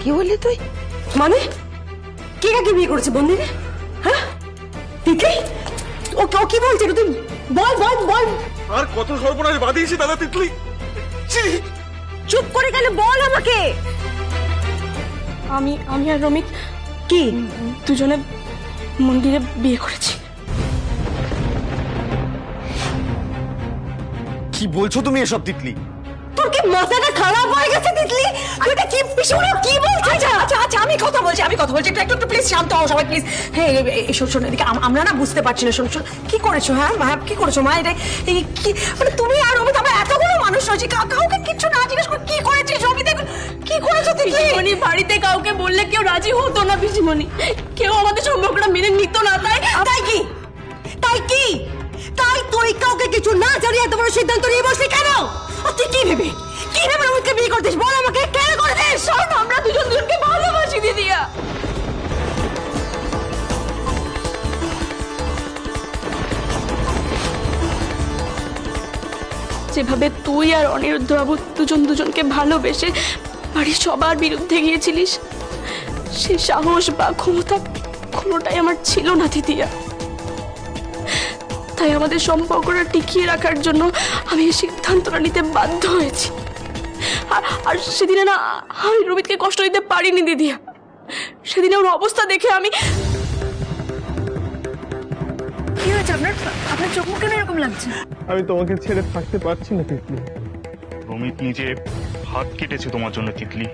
কি বললি তুই? মানে কে কাকে বিয়ে করেছে বন্দিরে? হ্যাঁ তিতলি, ও কি বলছে তুই বল বল বল। আর কত সর্বনাশ বাঁধিয়েছি দাদা তিতলি। চুপ করে গেলে বল আমাকে। আমি আর রমিত কি দুজনে মন্দিরে বিয়ে করেছি। কি বলছো তুমি এসব তিতলি? তোর কি মাথাটা খারাপ হয়ে গেছে তিতলি? তুই এটা কি পিছনে কি বলছিস? আচ্ছা আচ্ছা আমি কথা বলছি একটু প্লিজ শান্ত হও সবাই প্লিজ। হ্যাঁ শোন এদিকে, আমরা না বুঝতে পারছি না। শোন কি করেছো? হ্যাঁ কি করেছো মা? এটা কি মানে তুমি আর রমিত আমরা এতগুলো মানুষ রয়েছি, কাউকে কিচ্ছু না জিজ্ঞেস করে কি করেছিস? রমিত কি করেছো তিতলি? পিসিমণি বাড়িতে কাউকে বললে কেউ রাজি হতো না পিসিমণি, কেউ আমাদের সম্পর্কটা মেনে নিত না। তাই কি তাই তুই কাউকে কিছু না জানিয়ে এত বড় সিদ্ধান্ত নিয়ে বসলি কেন? তুই কি ভেবে রমিতকে বিয়ে করতিস? বল আমাকে, কেন করেছিস? শোন, আমরা দুজনকে ভালোবাসি দিদিয়া। যেভাবে তুই আর অনিরুদ্ধ বাবু দুজনকে ভালোবেসে বাড়ির সবার বিরুদ্ধে গিয়েছিলিস, সে সাহস বা ক্ষমতা কোনোটাই আমার ছিল না দিদিয়া। তাই আমাদের সম্পর্কটা টিকিয়ে রাখার জন্য আমি এই সিদ্ধান্তটা নিতে বাধ্য হয়েছি। আর সেদিনে না আমি রমিতকে কষ্ট দিতে পারিনি দিদিয়া। সেদিনে ওর অবস্থা দেখে আমি। কি হয়েছে আপনার চোখ মুখ কেন এরকম লাগছে? আমি তোমাকে ছেড়ে থাকতে পারছি না তিতলি। রমিত নিজে হাত কেটেছে তোমার জন্য তিতলি।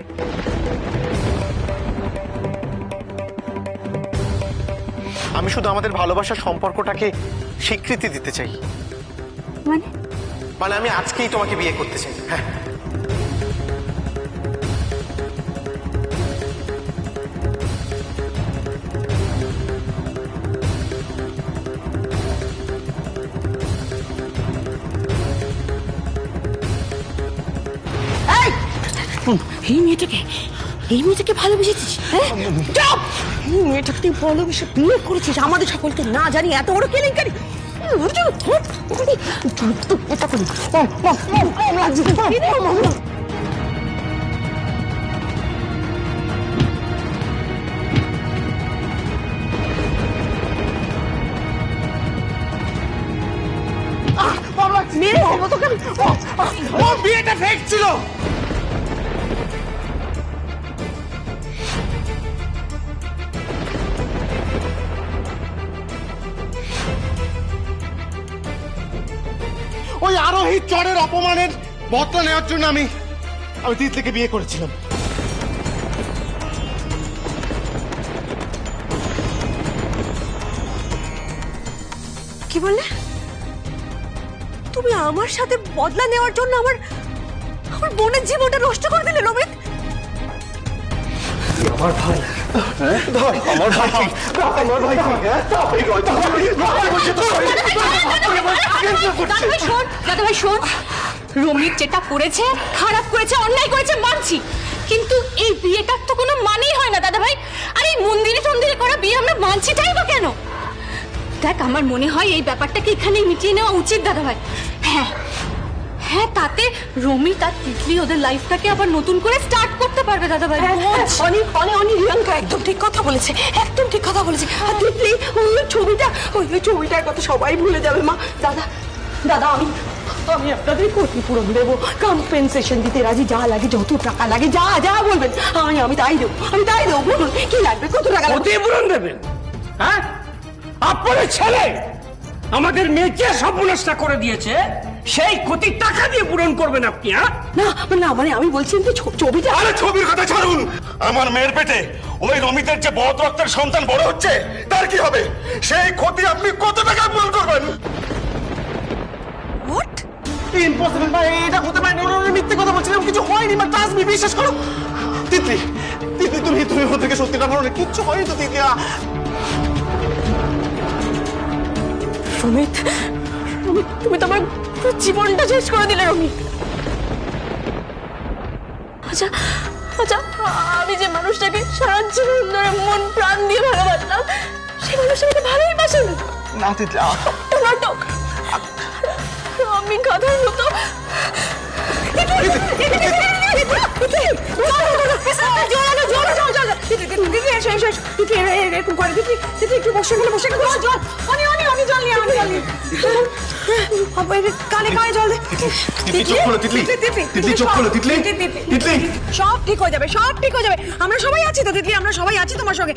আমি শুধু আমাদের ভালোবাসার সম্পর্কটাকে স্বীকৃতি দিতে চাই। মানে আমি আজকেই তোমাকে বিয়ে করতে চাই। হ্যাঁ এই মেয়েটাকে ভালোবেসেছিস? হ্যাঁ এই মেয়েটাকে ভালোবেসে বিয়ে করেছিস আমাদের সকলকে না জানি এত বড় কেলেঙ্কারি। বিয়েটা ফেক ছিল। ওই আরোহী চরের অপমানের বদলা নেওয়ার জন্য আমি তিতলিকে বিয়ে করেছিলাম। কি বললে? তুমি আমার সাথে বদলা নেওয়ার জন্য আমার বোনের জীবনটা নষ্ট করে দিলে রমিত? আমার ভাই ধর, আমার ভাই দাদা ভাই শোন, রমিত যেটা করেছে খারাপ করেছে, অন্যায় করেছে মানছি, কিন্তু এই বিয়েটার তো কোনো মানেই হয় না দাদা ভাই। আর এই মন্দিরে করা বিয়ে আমরা মানছিটাই বা কেন? দেখ আমার মনে হয় এই ব্যাপারটাকে এখানেই মিটিয়ে নেওয়া উচিত দাদা ভাই। হ্যাঁ তাতে রমিত আর তিতলি ওদের লাইফটাকে আবার নতুন করে স্টার্ট করতে পারবে দাদা ভাই। অনেক রিয়াঙ্কা একদম ঠিক কথা বলেছে, একদম ঠিক কথা বলেছে। আর তিতলি ওই ছবিটার কথা সবাই ভুলে যাবে মা। দাদা আমি আপনাদের ক্ষতিপূরণ দেবো, কম্পেনসেশন দিতে রাজি, যা লাগে যত টাকা লাগে যা বলবেন আমি তাই দেবো, বলুন কি লাগবে, কত টাকা লাগবে? ক্ষতিপূরণ দেবেন? হ্যাঁ আপনার ছেলে আমাদের মেয়েকে সর্বনাশটা করে দিয়েছে, সেই ক্ষতি টাকা দিয়ে পূরণ করবেন আপনি? না মানে আমি বলছি যে ছবিটা। আরে ছবির কথা ছাড়ুন। আমার মেয়ের পেটে ওই রমিতের যে বদ রক্তের সন্তান বড় হচ্ছে, তার কি হবে? সেই ক্ষতি আপনি কত টাকা পূরণ করবেন? হোয়াট? ইম্পসিবল ভাই, এটা হতে পারে না। মিথ্যে কথা বলছিলাম, কিছু হয়নি। মা ট্রাস্ট মি, বিশ্বাস করো। তিতলি তুমি ওদেরকে সত্যিটা বলো না, কিচ্ছু হয়নি তো তিতলি। রমিত তুমি তোমার জীবনটা শেষ করে দিলে রমিত। আচ্ছা আমি যে মানুষটাকে সারা জীবন ধরে মন প্রাণ দিয়ে ভালোবাসতাম, সেই মানুষটাকে ভালোই বাসেন না তিতলি, নাটক। আমি কথার মতো কানে কানে জল দে। তিতলি, চোখ খোলো, তিতলি। তিতলি, চোখ খোলো, তিতলি। তিতলি। সব ঠিক হয়ে যাবে, সব ঠিক হয়ে যাবে। আমরা সবাই আছি তো তিতলি, আমরা সবাই আছি তোমার সঙ্গে।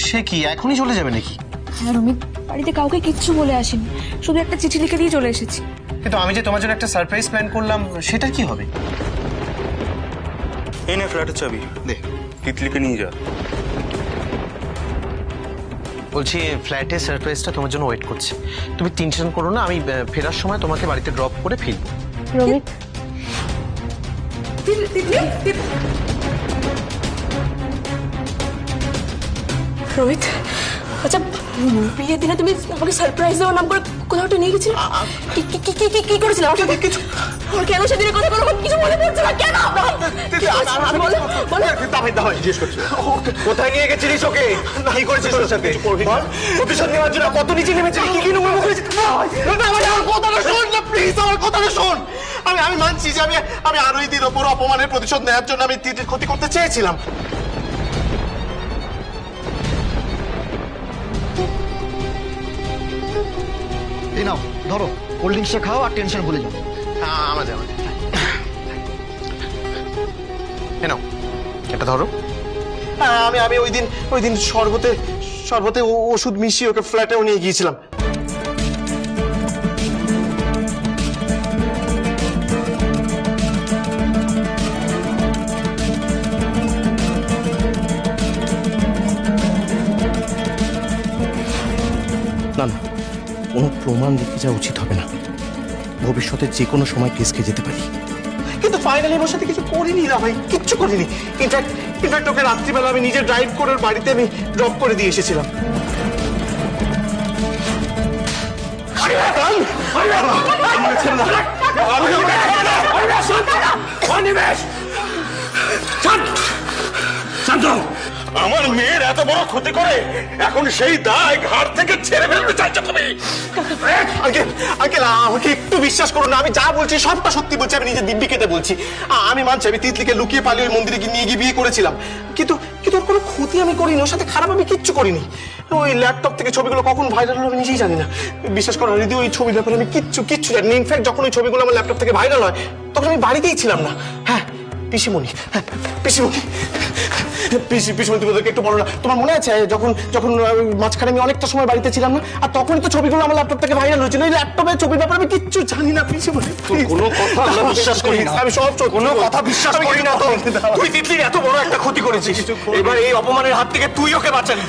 সে কি এখনই চলে যাবে নাকি? হ্যাঁ রমিত, বাড়িতে কাউকে কিচ্ছু বলে আসেনি, শুধু একটা চিঠি লিখে দিয়ে চলে এসেছি। কিন্তু আমি যে তোমার জন্য একটা সারপ্রাইজ প্ল্যান করলাম, সেটা কি হবে? এই নে ফ্ল্যাটের চাবি, দে। তিতলিকে নিয়ে যা। বলছি ফ্ল্যাটে সারপ্রাইজটা তোমার জন্য ওয়েট করছে, তুমি টেনশন করো না, আমি ফেরার সময় তোমাকে বাড়িতে ড্রপ করে ফিরবো। রমিত, রমিত, আচ্ছা বিয়ের দিনে তুমি আমাকে সারপ্রাইজ দেওয়ার নাম করে কোথাও একটা নিয়ে গেছিলে, কি করেছিলে? আমার কেন সেদিনে কথা কোনো কিছু মনে পড়ছে না কেন? বলো বলো। কোথায় নিয়ে গেছিলিস ওকে? কি করেছিস ওর সাথে? বল, প্রতিশোধ নেওয়ার জন্য কত নিচে নেমেছিলি, কি কি নোংরা করেছিস? আমার কথাটা শোন না প্লিজ, আমার কথাটা শোন। আমি মানছি যে আমি আরোহীদের ওপর অপমানের প্রতিশোধ নেওয়ার জন্য আমি তিতির ক্ষতি করতে চেয়েছিলাম। এই নাও ধরো, কোল্ড ড্রিঙ্কসটা খাও আর টেনশন ভুলে যাও। আমার নাও এটা ধরো। আমি ওই দিন শরবতে ওষুধ মিশিয়ে ওকে ফ্ল্যাটেও নিয়ে গিয়েছিলাম। না না, কোনো প্রমাণ রেখে যাওয়া উচিত হবে না, ভবিষ্যতে যে কোনো সময় কেস খেয়ে যেতে পারি। কিন্তু ফাইনালি ওর সাথে কিছু করিনি না ভাই, কিচ্ছু করিনি। ইনফ্যাক্ট ওকে রাত্রিবেলা আমি নিজে ড্রাইভ করে ওর বাড়িতে আমি ড্রপ করে দিয়ে এসেছিলাম। আমার মেয়ের এত বড় ক্ষতি করে এখন সেই দায় ঘাড় থেকে ছেড়ে ফেলতে চাইছো তুমি? আঙ্কেল আমাকে একটু বিশ্বাস করুন না, আমি যা বলছি সবটা সত্যি বলছি, আমি নিজের দিব্যি কেটে বলছি। আমি মানছি আমি তিতলিকে লুকিয়ে পালিয়ে ওই মন্দিরে নিয়ে গিয়ে বিয়ে করেছিলাম, কিন্তু ওর কোনো ক্ষতি আমি করিনি, ওর সাথে খারাপ আমি কিচ্ছু করিনি। ওই ল্যাপটপ থেকে ছবিগুলো কখন ভাইরাল হলো আমি নিজেই জানি না। বিশ্বাস করো রিদি, ওই ছবির ব্যাপারে আমি কিচ্ছু জানি না। ইনফ্যাক্ট যখন ওই ছবিগুলো আমার ল্যাপটপ থেকে ভাইরাল হয় তখন আমি বাড়িতেই ছিলাম না। হ্যাঁ পিসিমণি, পিসিমণি তুমি ওদেরকে একটু বলো না, তোমার মনে আছে যখন মাঝখানে আমি অনেকটা সময় বাড়িতে ছিলাম না, আর তখনই তো ছবিগুলো আমার ল্যাপটপ থেকে ভাইরাল হয়েছিল। এই ল্যাপটপের ছবির ব্যাপারে আমি কিচ্ছু জানি না পিসিমণি। কোনো কথা আমরা বিশ্বাস করি না, আমি সব কোনো কথা বিশ্বাস করি না। তুই তিতলির এত বড় একটা ক্ষতি করেছিস, এবার এই অপমানের হাত থেকে তুই ওকে বাঁচালি।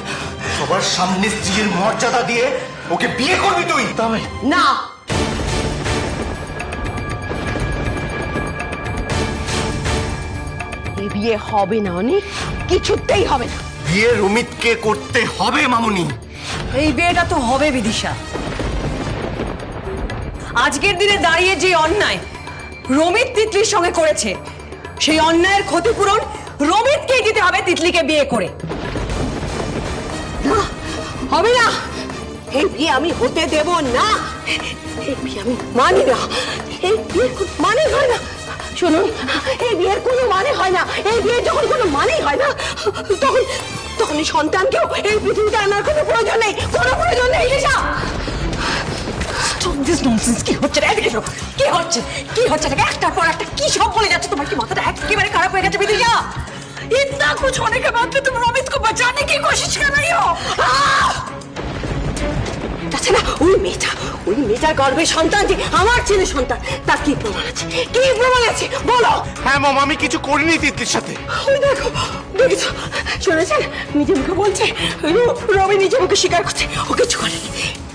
সবার সামনে স্ত্রীর মর্যাদা দিয়ে ওকে বিয়ে করবি তুই? না, এই বিয়ে হবে না, অনেক কিছুতেই হবে না। বিয়ে রমিতকে করতে হবে মামুনি। এই বিয়েটা তো হবে বিদিশা। আজকের দিনে দাঁড়িয়ে যে অন্যায় রমিত তিতলির সঙ্গে করেছে, সেই অন্যায়ের ক্ষতিপূরণ রমিতকেই দিতে হবে তিতলিকে বিয়ে করে। না, হবে না, এই বিয়ে আমি হতে দেব না। এই বিয়ে আমি মানি না, এই বিয়ের কোনো মানে হয় না। শুনুন, এই বিয়ের কোনো মানে হয় না। এই বিয়ের যখন কোনো মানেই হয় না, তখন এই সন্তানকেও এই পৃথিবীতে আনার কোনো প্রয়োজন নেই, কোনো প্রয়োজন নেই। লিসা, কি হচ্ছে রে? এদিকে এসো। কি হচ্ছে একটার পর একটা কি সব বলে যাচ্ছে? তোমার কি মাথাটা একেবারে খারাপ হয়ে গেছে বিদিশা? इतना कुछ होने के बाद भी तुम रोमित को बचाने की कोशिश कर रही हो। না ওই মেয়েটা গর্ভের সন্তান যে আমার ছেলে সন্তান, তার কি প্রমাণ আছে? কি প্রমাণ আছে বলো? হ্যাঁ মামা, আমি কিছু করিনি তিতলির সাথে। ওই দেখো, দেখেছো, শুনেছেন নিজে মুখে বলছে, রবি নিজে মুখে স্বীকার করছে ও কিছু করেনি,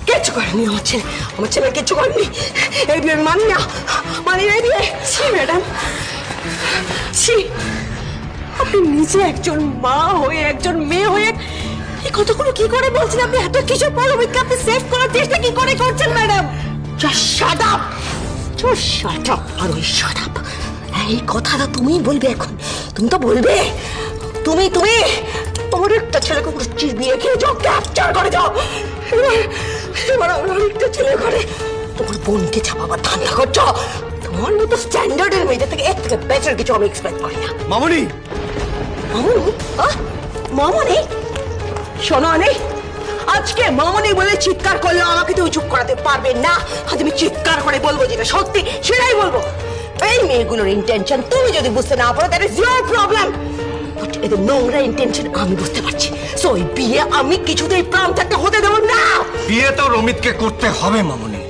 কিচ্ছু করেনি। আমার ছেলে কিচ্ছু করেনি। এই বিয়ে আমি মানি না, এই বিয়ে। ছি ম্যাডাম, ছি। আপনি নিজে একজন মা হয়ে, একজন মেয়ে হয়ে এই কতগুলো কি করে বলছেন? আপনি এত কিসের পর রমিতকে আপনি সেভ করার চেষ্টা কি করে করছেন ম্যাডাম? জাস্ট শাট আপ, আর ওই শাট আপ এই কথাটা তুমি বলবে এখন। তুমি তো বলবে, তুমি তোমার একটা ছেলেকে বিয়ে খেয়ে যাও, ক্যাপচার করে যাও। এবার আমার একটা ছেলে ঘরে তোমার বোনকে চাপাবার ধান্দা করছো। তোমার মতো স্ট্যান্ডার্ডের মেয়েদের থেকে এর থেকে বেটার কিছু আমি এক্সপেক্ট করি না। মামনি মামনি? মামনি? শোনো অনেক, আজকে মামনি বলে চিৎকার করলে আমাকে তুমি চুপ করাতে পারবে না। আজ আমি চিৎকার করে বলবো যেটা সত্যি সেটাই বলবো। এই মেয়েগুলোর ইন্টেনশন তুমি যদি বুঝতে না পারো that is your problem, but এদের নোংরা ইন্টেনশন আমি বুঝতে পারছি। সো এই বিয়ে আমি কিছুতেই প্রাণ থাকতে হতে দেবো না। বিয়ে তো রমিতকে করতে হবে মামনি,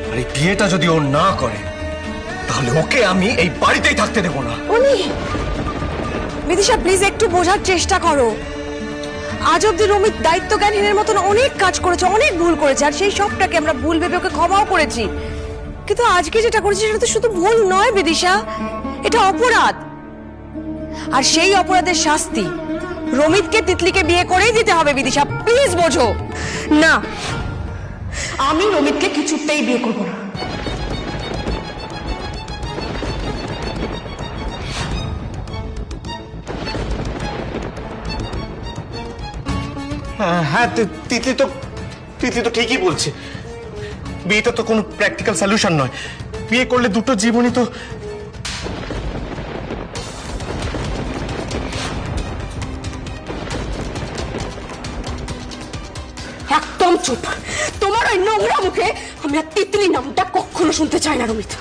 আর এই বিয়েটা যদি ও না করে তাহলে ওকে আমি এই বাড়িতেই থাকতে দেবো না। উনি বিদিশা প্লিজ একটু বোঝার চেষ্টা করো। আজ অব্দি রমিত দায়িত্ব জ্ঞানহীনের মতন অনেক কাজ করেছে, অনেক ভুল করেছে, আর সেই সবটাকে আমরা ভুল ভেবে ওকে ক্ষমাও করেছি। কিন্তু আজকে যেটা করেছি সেটা তো শুধু ভুল নয় বিদিশা, এটা অপরাধ। আর সেই অপরাধের শাস্তি রমিতকে তিতলিকে বিয়ে করেই দিতে হবে বিদিশা, প্লিজ বোঝো। না, আমি রমিতকে কিছুতেই বিয়ে করবো না। হ্যাঁ তিতলি তো ঠিকই বলছে, বিয়েটা তো কোনো প্র্যাকটিক্যাল সলিউশন নয়। বিয়ে করলে দুটো জীবনই তো একদম চুপ। তোমার ওই নোংরা মুখে আমি আর তিতলি নামটা কখনো শুনতে চাই না রমিত।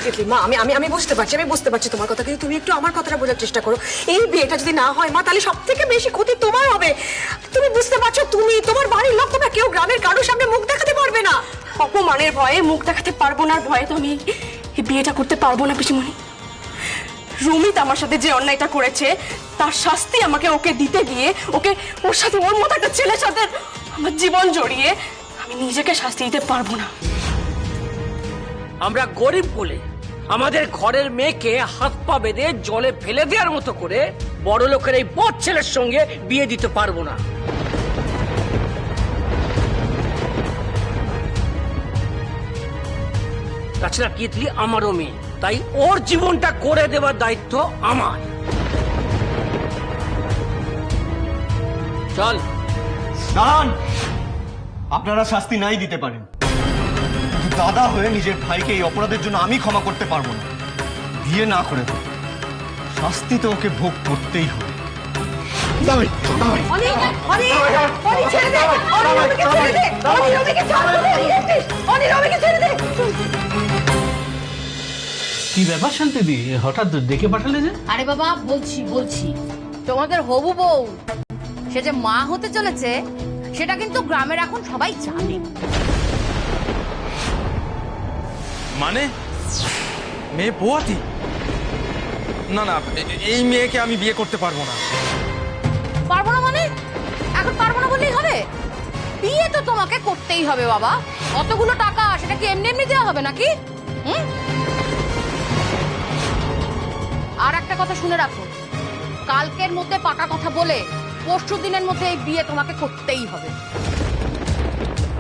তিতলি মা, আমি বুঝতে পারছি তোমার কথা, কিন্তু তুমি একটু আমার কথাটা বোঝার চেষ্টা করো। এই বিয়েটা যদি না হয় মা, তাহলে সব থেকে বেশি ক্ষতি তোমার হবে। তুমি বুঝতে পারছো, তুমি, তোমার বাড়ির লোক, তোমরা কেউ গ্রামের কারোর সামনে মুখ দেখাতে পারবে না। অপমানের ভয়ে, মুখ দেখাতে পারবো না ভয়ে তো আমি এই বিয়েটা করতে পারবো না পিসিমণি। রমিত আমার সাথে যে অন্যায়টা করেছে তার শাস্তি আমাকে ওকে দিতে গিয়ে, ওর সাথে ওর মতো একটা ছেলের সাথে আমার জীবন জড়িয়ে আমি নিজেকে শাস্তি দিতে পারবো না। আমরা গরিব বলে আমাদের ঘরের মেয়েকে হাত পা বেঁধে জলে ফেলে দেওয়ার মতো করে বড় লোকের এই বড় ছেলের সঙ্গে বিয়ে দিতে পারবো না। তাছাড়া তিতলি আমারও মেয়ে, তাই ওর জীবনটা করে দেওয়ার দায়িত্ব আমার। চল। দাঁড়ান, আপনারা শাস্তি নাই দিতে পারেন, কিন্তু দাদা হয়ে নিজের ভাইকে এই অপরাধের জন্য আমি ক্ষমা করতে পারবো না। বিয়ে না করে তো শাস্তি তো ওকে ভোগ করতেই হবে। অনেক ছেড়ে দে, রমিকে ছেড়ে দে, রমিকে ছেড়ে দে। কি ব্যাপার শান্তিদি, হঠাৎ ডেকে পাঠালে যে? আরে বাবা, বলছি তোমাদের হবু বউ সে যে মা হতে চলেছে সেটা কিন্তু গ্রামের এখন সবাই জানে। মানে মেয়ে পোয়াতি? না না, এই মেয়েকে আমি বিয়ে করতে পারবো না। পারবো না মানে? এখন পারবো না বললেই হবে? বিয়ে তো তোমাকে করতেই হবে বাবা। অতগুলো টাকা সেটা কি এমনি এমনি দেওয়া হবে নাকি? আর একটা কথা শুনে রাখো, কালকের মধ্যে পাকা কথা বলে পরশু দিনের মধ্যে এই বিয়ে তোমাকে করতেই হবে।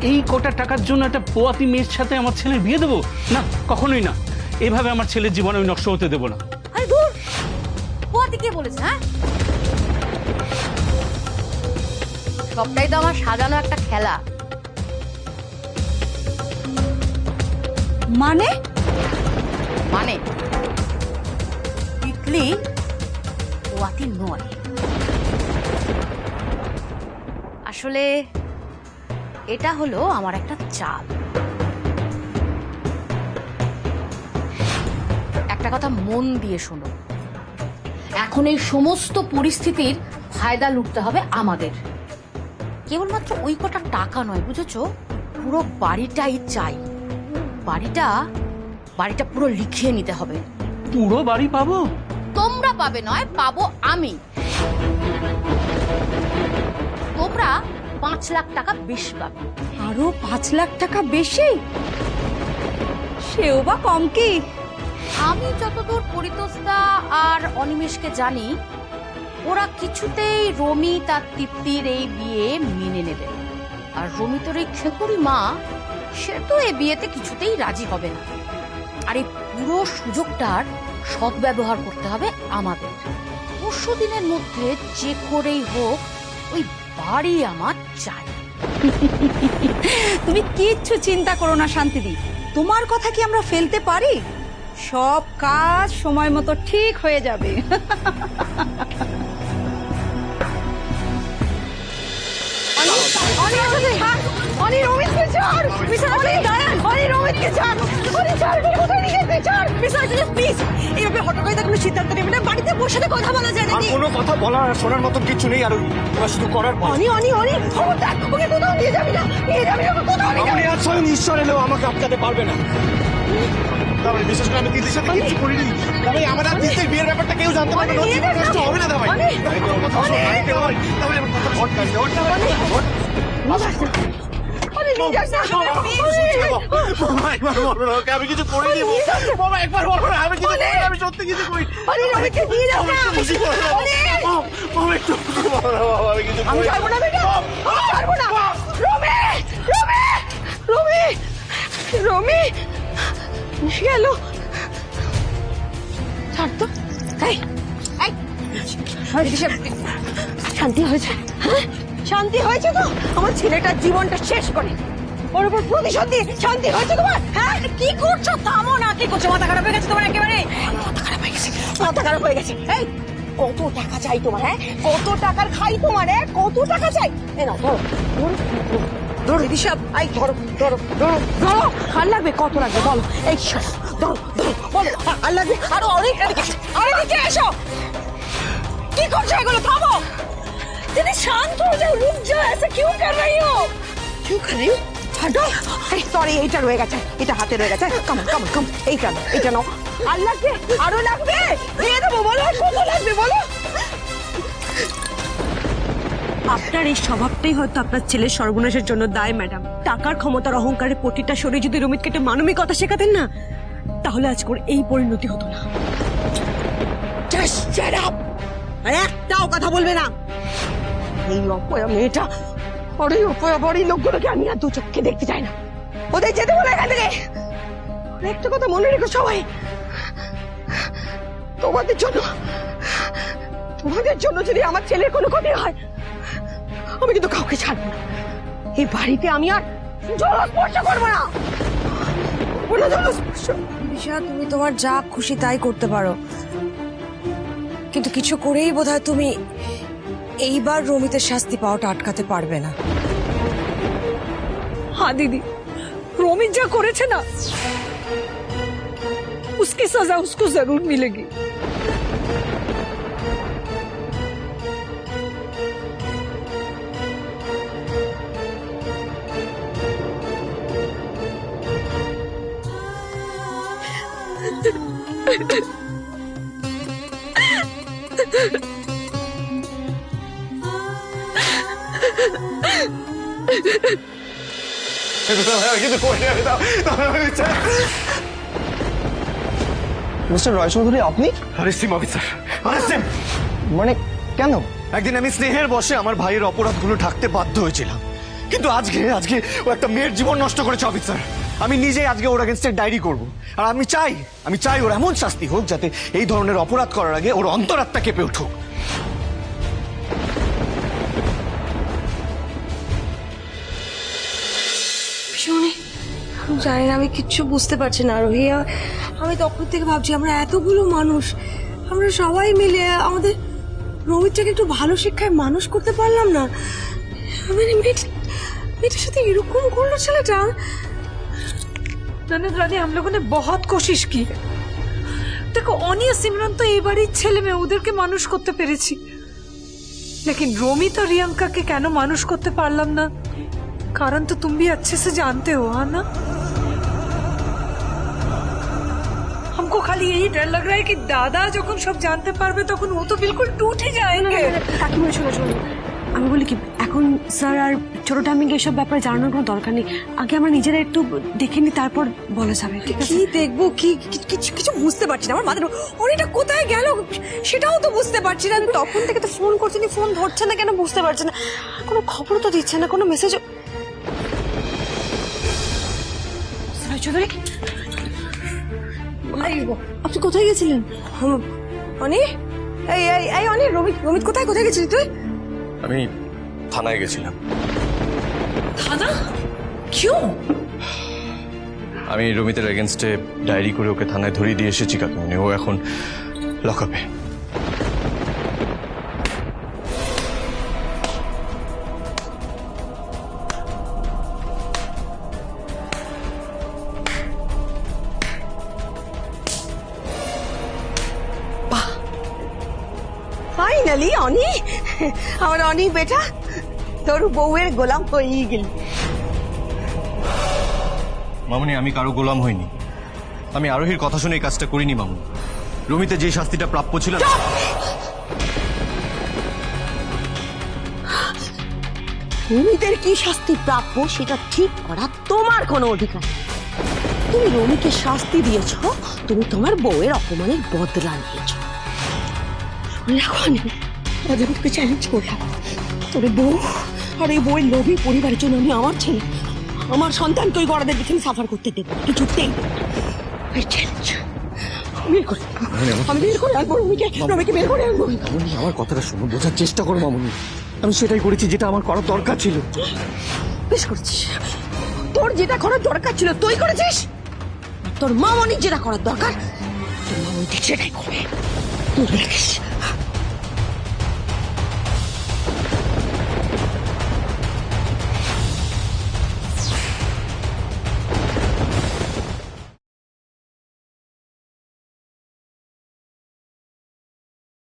এই কোটা টাকার জন্য একটা পোয়াতি মেয়ের সাথে আমার ছেলের বিয়ে দেবো? না, কখনোই না। এভাবে আমার ছেলের জীবন আমি নষ্ট হতে দেবো না। আরে দূর, পোয়াতি কে বলেছে? হ্যাঁ, সবটাই তো আমার সাজানো একটা খেলা। মানে মানে তিতলি পোয়াতি নয়। আসলে এটা হলো আমার একটা চাল। একটা কথা মন দিয়ে শোনো, এখন এই সমস্ত পরিস্থিতির ফায়দা লুটতে হবে আমাদের। কেবলমাত্র ওই কটা টাকা নয়, বুঝেছো? পুরো বাড়িটাই চাই। বাড়িটা পুরো লিখিয়ে নিতে হবে। পুরো বাড়ি পাবো? তোমরা পাবে নয়, পাবো আমি। তোমরা 5 লাখ টাকা বেশি পাবে। আরো 5 লাখ টাকা বেশি? সেও বা কম কি? আমি যতদূর পরিতোষদা আর অনিমেষকে জানি, ওরা কিছুতেই রমিত আর তৃপ্তির এই বিয়ে মেনে নেবে। আর রমিতের এই খেকুড়ি মা, সে তো এই বিয়েতে কিছুতেই রাজি হবে না। আর এই পুরো সুযোগটার সদ্ব্যবহার করতে হবে আমাদের। পরশু দিনের মধ্যে যে করেই হোক ওই বাড়ি আমার চাই। তুমি কিচ্ছু চিন্তা করো না শান্তিদি, তোমার কথা কি আমরা ফেলতে পারি? সব কাজ সময় মতো ঠিক হয়ে যাবে। সিদ্ধান্ত নেবে না, বাড়িতে বসে কথা বলা যায় না। কোনো কথা বলার শোনার মতো কিছু নেই, আর শুধু করার অনি অনি অনি খবরদার, ওকে কোথাও নিয়ে যাবি না, নিয়ে যাবি না, ওকে কোথাও নিয়ে যাবি না। স্বয়ং ঈশ্বর এলেও আমাকে আটকাতে পারবে না। তারপরে বিশেষ করে আমি তিতলির সাথে কিছু করিনি। তবে আমার আর তিতলির বিয়ের ব্যাপারটা কেউ জানতে পারবে না, জীবন নষ্ট হবে না। দাবাই আমি কিছু করিনি, বাবা একবার বলো না, আমি কিছু করিনি, আমি সত্যি কিছু করিনি। আমি ছাড়বো না বেটা, আমি ছাড়বো না। রমি রমি রমি রমি গেল, ছাড় তো। এই এই শান্তি হয়েছে? হ্যাঁ শান্তি হয়েছে তো? আমার ছেলেটার জীবনটা শেষ করে ওর উপর প্রতিশোধ দিয়ে শান্তি হয়েছে তোমার? হ্যাঁ কি করছো? থামো না, কি করছো? মাথা খারাপ হয়ে গেছে তোমার একেবারে? মাথা খারাপ হয়ে গেছে, মাথা খারাপ হয়ে গেছে। এই কত টাকা চাই তোমার? হ্যাঁ কত টাকার খাই তোমার? কত টাকা চাই? এ নাও ধরো ধরো ধরো দিদি সব। এই ধরো ধরো ধরো ধরো। আর লাগবে কত লাগবে বলো? এই ধরো ধরো বলো আর লাগবে আরো অনেক। এদিকে এসো, কি করছো এগুলো? থামো দিদি, শান্ত হয়ে যাও, রুক যাও। ऐसा क्यों कर रही हो? क्यों कर रही हो? ছাড়ো। এই সরি, এইটা রয়ে গেছে, এটা হাতে রয়ে গেছে। কাম কাম কাম, এইটা নাও, এটা নাও। আর লাগবে? আরো লাগবে? দিয়ে দেবো, বলো কত লাগবে বলো। আপনার এই স্বভাবটাই হয়তো আপনার ছেলের সর্বনাশের জন্য দায় ম্যাডাম। টাকার ক্ষমতার অহংকারে প্রতিটা শরীর যদি রমিতকে একটু মানবিকতা শেখাতেন না, তাহলে আজকের এই পরিণতি হতো না। Just shut up! একটাও কথা বলবে না। এই অপয়া মেয়েটা আর এই অপয়া বাড়ির লোকগুলোকে আমি আর দু চোখে দেখতে চাই না। ওদের যেতে বলে এখান থেকে। আর একটা কথা মনে রেখো সবাই, তোমাদের জন্য যদি আমার ছেলের কোনো ক্ষতি হয়, আমি কিন্তু কাউকে ছাড়বো না। এই বাড়িতে আমি আর জলস্পর্শ করবো না। বিশা, তুমি তোমার যা খুশি তাই করতে পারো, কিন্তু কিছু করেই বোধহয় তুমি এইবার রমিতের শাস্তি পাওয়াটা আটকাতে পারবে না। হ্যাঁ দিদি, রমিত যা করেছে না, उसकी सजा उसको जरूर मिलेगी। মিস্টার রয় চৌধুরী, আপনি? আরে সিম অফিসার, আরে সিম। মানে কেন? একদিন আমি স্নেহের বশে আমার ভাইয়ের অপরাধগুলো ঢাকতে বাধ্য হয়েছিলাম, কিন্তু আজকে ও একটা মেয়ের জীবন নষ্ট করেছে অফিসার। আমি নিজেই আজকে ওর এগেইনস্টে ডায়েরি করব, আর আমি চাই ওর এমন শাস্তি হোক যাতে এই ধরনের অপরাধ করার আগে ওর অন্তরাত্মা কেঁপে উঠুক। জানি না, আমি কিচ্ছু বুঝতে পারছি না রোহি। আমি তখন থেকে ভাবছি, আমরা এতগুলো মানুষ, আমরা সবাই মিলে আমাদের রোহিতটাকে একটু ভালো শিক্ষায় মানুষ করতে পারলাম না। মানে मेरे साथ এরকম করলো ছেলেটা। ननद रानी, हम लोगों ने बहुत कोशिश की है। देखो অনি আর সিমরান তো এই বাড়ির ছেলে মেয়ে, ওদেরকে মানুষ করতে পেরেছি, लेकिन रोमित और रियंका के কেন মানুষ করতে পারলাম না, कारण तो तुम भी अच्छे से जानते हो, है ना? हमको खाली यही डर लग रहा है कि दादा যখন সব জানতে পারবে তখন ও তো বিলকুল টूट ही जाएंगे। কাকিমা শোনো, আমি বলি কি, এখন স্যার আর ছোটটা আমি এসব ব্যাপারে জানানোর কোনো দরকার নেই। আগে আমরা নিজেরা একটু দেখে নি, তারপর বলা যাবে। কি দেখবো? কি কিছু বুঝতে পারছি না। আমার মাথায় অনিটা কোথায় গেল সেটাও তো বুঝতে পারছি না। তখন থেকে তো ফোন করছি, ফোন ধরছে না কেন বুঝতে পারছি না। কোনো খবর তো দিচ্ছে না, কোনো মেসেজ। চৌধুরী, আপনি কোথায় গেছিলেন? অনি, এই অনি, রমিত কোথায় গেছিলি তুই? আমি থানায় গেছিলাম। खाना क्यों? আমি রমিতের এগেনস্টে ডায়েরি করে ওকে থানায় ধরিয়ে দিয়ে এসেছি কাকিমণি। ও এখন লকআপে। ফাইনালি অনি, আমার অনি বেটা তোর বউয়ের গোলাম হয়ে গেল। মামুনি, আমি কারো গোলাম হইনি। আমি আরোহীর কথা শুনে এই কাজটা করিনি মামুনি। রমিতে যে শাস্তিটা প্রাপ্য ছিল রমিতের কি শাস্তি প্রাপ্য সেটা ঠিক করা তোমার কোনো অধিকার নেই। তুমি রমিকে শাস্তি দিয়েছ, তুমি তোমার বউয়ের অপমানের বদলা নিয়েছ। এখন আজ আমি তোকে চ্যালেঞ্জ করলাম, তোর বউ আর এই বউয়ের লোভী পরিবারের জন্য আমি আমার ছেলে, আমার সন্তানকে ওই গড়াদের দিকে সাফার করতে দেবো কিছুতেই। চ্যালেঞ্জ আমি বের করে আনবো রমিকে, রমিকে বের করে আনবো। মামুনি, আমার কথাটা শুনো, বোঝার চেষ্টা করো মামুনি। আমি সেটাই করেছি যেটা আমার করার দরকার ছিল। বেশ করছিস, তোর যেটা করার দরকার ছিল তুই করেছিস, তোর মামনির যেটা করার দরকার তোর মামনি ঠিক সেটাই করবে। তুই রাখিস